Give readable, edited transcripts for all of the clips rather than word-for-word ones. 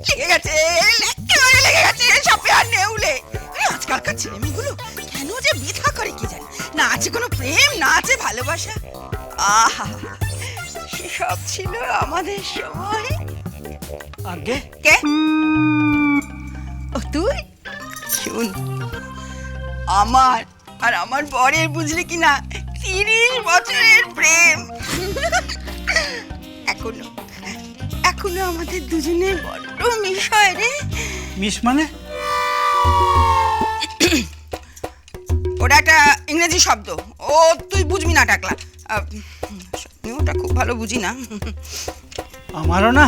লেগে গেছে, একেবারে লেগে গেছে সাপে আর নেউলে। আজকালকার ছেলে মেয়েগুলো কেন যে বৃথা করে কি জানি, না আছে কোনো প্রেম, না আছে ভালোবাসা। আহা, সেসব ছিল আমাদের সময়। আগে কে? ও তুই? শুন, আমার আর আমার বরের বুঝলি কিনা 30 বছরের প্রেম। এখনো এখনো আমাদের দুজনের বড্ড মিশ হয় রে। মিস মানে? ওটা একটা ইংরেজি শব্দ, ও তুই বুঝবি না টাকলা। ওটা খুব ভালো বুঝি না। আমারও না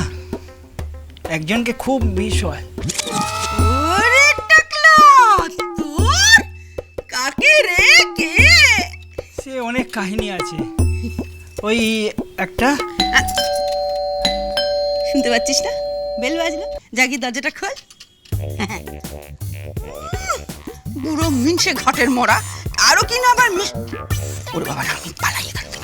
একজনকে খুব মিস হয়। ওরে টাকলা, তোর কাকে রে? কে? সে অনেক কাহিনী আছে। ওই একটা, শুনতে পাচ্ছিস না? বেল বাজলো, জাগি দরজাটা খোল। বুড়ো মিনসে ঘাটের মোড়া, আরো কি না আবার মিস। ওরে বাবা, আমি পালাই এখান থেকে।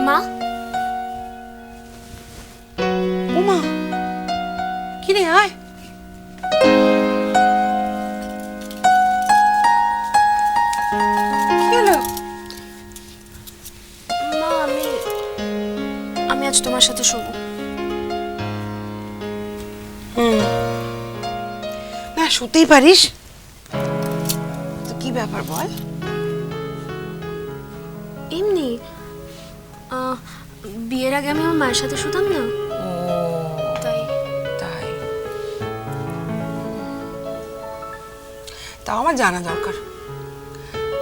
মা, ওমা, কি রে? আয়। কি হলো? মা, আমি আজ তোমার সাথে শোবো। না, শুতেই পারিস তো। কি ব্যাপার বল? এমনি বিয়ের আগে আমি আমার মায়ের সাথে শুতাম না, তাই। তাই? তাও আমার জানা দরকার,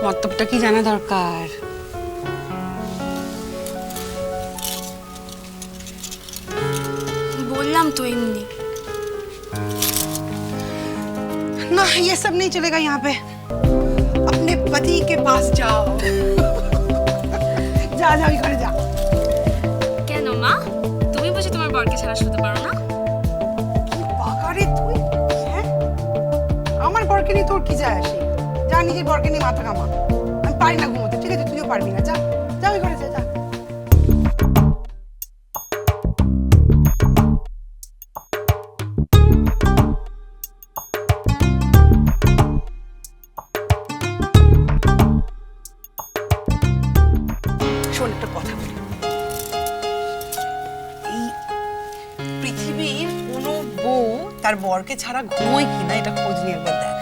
মতলবটা কি জানা দরকার। বললাম তো এমনি। ना, ये सब नहीं चलेगा यहाँ पे। अपने पति के पास जाओ। जा जा, घरे जा। কেন মা, তুমি বুঝি তোমার বরকে ছাড়া শুতে পারো না? কি পাকারে তুই, হ্যাঁ? আমার বরকে নিয়ে তোর কি যায় আসে? যা, নিজের বরকে নিয়ে মাথা কামা। আমি পারি না ঘুমোতে, ঠিক আছে? তুইও পারবি না। যা যা, ওই ঘরে যা, যা। শোন, একটা কথা বলি। এই পৃথিবীর কোনো বউ তার বরকে ছাড়া ঘুমোয় কিনা এটা খোঁজ নিয়ে একবার দেখ,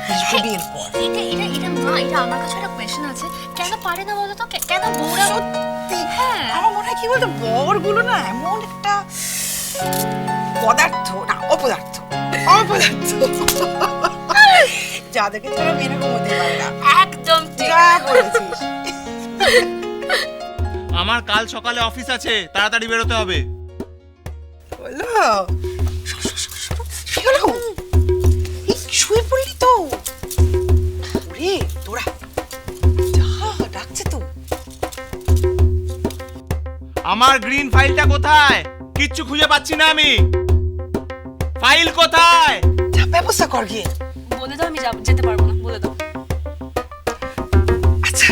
বিয়ের পর। এটা মা, এটা আমার কাছে একটা কোয়েশ্চেন আছে। কেন পারে না বলো তো? কেন বউরা? সত্যি, হ্যাঁ। আমার মনে হয় কি বলতো, বরগুলো না এমন একটা পদার্থ, না অপদার্থ, অপদার্থ, যাদেরকে ছাড়া মেয়েরা ঘুমোতে পারে না। একদম ঠিক। যা বলেছিস। আমার কাল সকালে অফিস আছে, তাড়াতাড়ি বেরোতে হবে। বলো, কি হলো? এই শুয়ে পড়লি তো? ওরে তোরা, যা, ডাকছে তো। আমার গ্রিন ফাইলটা কোথায়? কিচ্ছু খুঁজে পাচ্ছি না আমি। ফাইল কোথায়? যা, ব্যবস্থা কর গিয়ে। বলে দাও, আমি যেতে পারবো না, বলে দাও। আচ্ছা,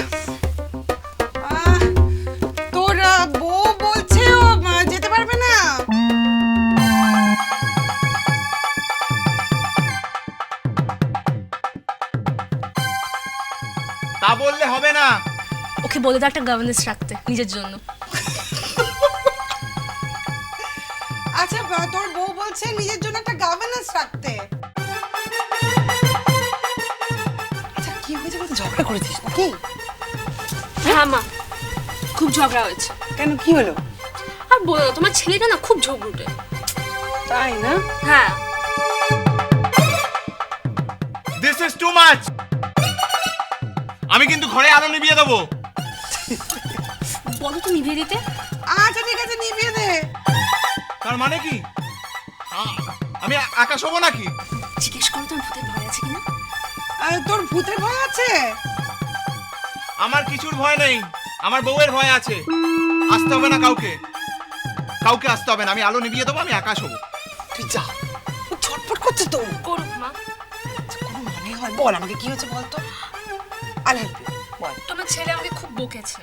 তোর বউ বলছে ও যেতে পারবে না। তা বললে হবে না। ওকে বলে দাও একটা গভর্নেন্স রাখতে নিজের জন্য। আচ্ছা, তোর বউ বলছে নিজের জন্য একটা গভর্নেন্স রাখতে। আচ্ছা, কি হয়েছে বলতে? ঝগড়া করেছিস নাকি? হ্যাঁ মা, খুব ঝগড়া হয়েছে। কেন, কি হলো? আর বলো না, তোমার ছেলেটা না খুব ঝগড়ুটে। তাই না? হ্যাঁ। This is too much. আমি কিন্তু ঘরে আলো নিভিয়ে দেবো। বলো তো নিভিয়ে দিতে। আচ্ছা ঠিক আছে, নিভিয়ে দে। তার মানে কি? আমি আকাশ হবো নাকি? জিজ্ঞেস করো তোর ভূতের ভয় আছে কিনা। তোর ভূতের ভয় আছে? আমার কিছুর ভয় নেই, আমার বউয়ের ভয় আছে। আসতে হবে না কাউকে। কাউকে আসতে হবে না, আমি আলো নিভিয়ে দেবো, আমি আকাশ হবো। তুই যা, ও ছটফট করছে তো। করুক মা। কোনো মানে হয়? বল আমাকে কি হয়েছে বল তো। আই হেল্প ইউ, বল। তোমার ছেলে আমাকে খুব বকেছে।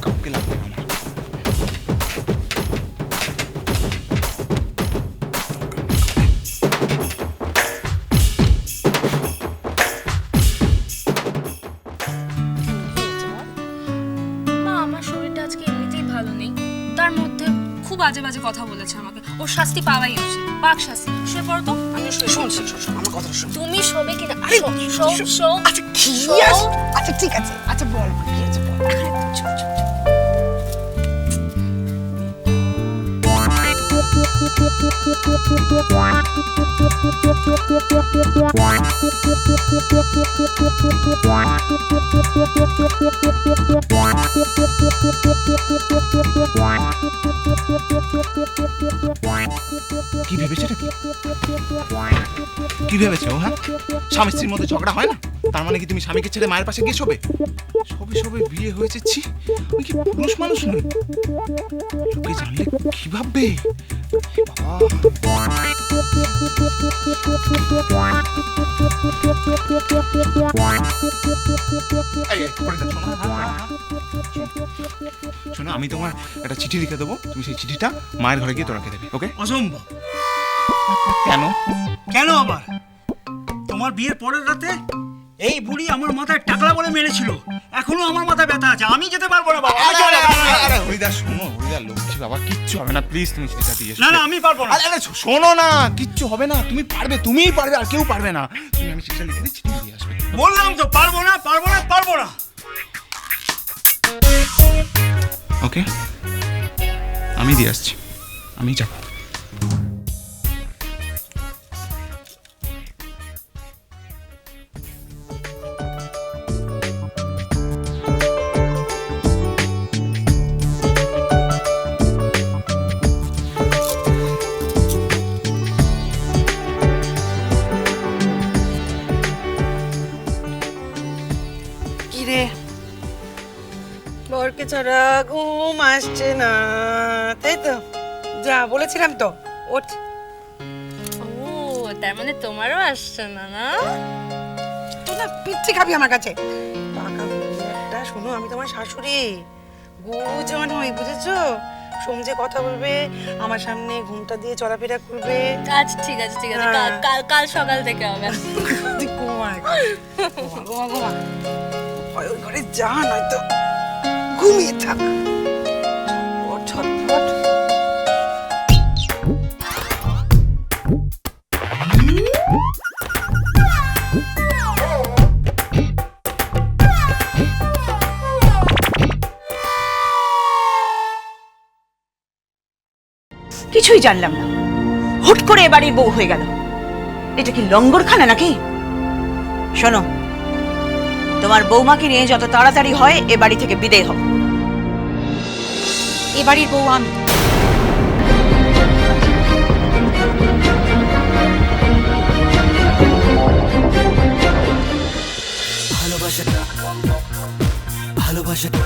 কাউকে লাগবে না আমার। মা, আমার শরীরটা আজকে এমনিতেই ভালো নেই, তার মধ্যে খুব বাজে বাজে কথা বলেছে আমাকে। ওর শাস্তি পাওয়াই উচিত, পাক শাস্তি। শুয়ে পড়ো তো, আমি শুয়ে শোন পড়ছি। শোন শোন, আমার কথা শোন। তুমি শোবে কিনা? আরে, শো শো। আচ্ছা কি শো। আছে? আচ্ছা ঠিক আছে, আচ্ছা বল আমার কি আছে বল। চুপ চুপ। কি ভেবেছে এটা? কি ভেবেছে ও? হ্যাঁ, স্বামী স্ত্রীর মধ্যে ঝগড়া হয় না? তার মানে কি তুমি স্বামীকে ছেড়ে মায়ের পাশে গিয়ে শোবে? সবে সবে বিয়ে হয়েছে, ছি, আমি কি পুরুষ মানুষ নই? লোকে জানলে কি ভাববে? শোনো, আমি তোমার একটা চিঠি লিখে দেবো, তুমি সেই চিঠিটা মায়ের ঘরে গিয়ে তোরাকে দেবে, ওকে? অসম্ভব। কেন? কেন আবার? তোমার বিয়ের পরের রাতে এই বুড়ি আমার মাথায় টাকলা বলে মেরেছিল, এখনো আমার মাথায় ব্যথা আছে। আমি যেতে পারবো না বাবা, আমি চলে যাবো। আরে হরিদা শোনো, হরিদা লক্ষ্মী বাবা, কিচ্ছু হবে না, প্লিজ তুমি সেটা দিয়ে এসো। না না, আমি পারবো না। আরে আরে শোনো না, কিচ্ছু হবে না, তুমি পারবে, তুমিই পারবে, আর কেউ পারবে না। তুমি আমি চিঠিটা লিখে দিচ্ছি, চিঠি দিয়ে আসবে। বললাম তো পারবো না, পারবো না, পারবো না। ওকে, আমি দিয়ে আসছি, আমি যাবো। কি রে, বরকে ছাড়া ঘুম আসছে না, তাই তো? যা বলেছিলাম তো, ওঠ। ও, তার মানে তোমারও আসছে না, না? তুই না পিচ্ছি খাবি আমার কাছে। টাকা একটা শোনো, আমি তোমার শাশুড়ি, গুজন হই, বুঝেছো? সমঝে কথা বলবে, আমার সামনে ঘুমটা দিয়ে চলাফেরা করবে। আচ্ছা ঠিক আছে ঠিক আছে, হ্যাঁ। কাল সকাল থেকে হবে। তুই ঘুমা এখন। ঘুমা ঘুমা ঘুমা। ওই ওই ঘরে যা, নয়তো ঘুমিয়ে থাক। ওঠ, ছটফট। কিছুই জানলাম না, হুট করে এ বাড়ির বউ হয়ে গেল। এটা কি লঙ্গরখানা নাকি? শোনো, তোমার বৌমাকে নিয়ে যত তাড়াতাড়ি হয় এ বাড়ি থেকে বিদায় হও। এ বাড়ির বউ আমি। ভালোবাসাটা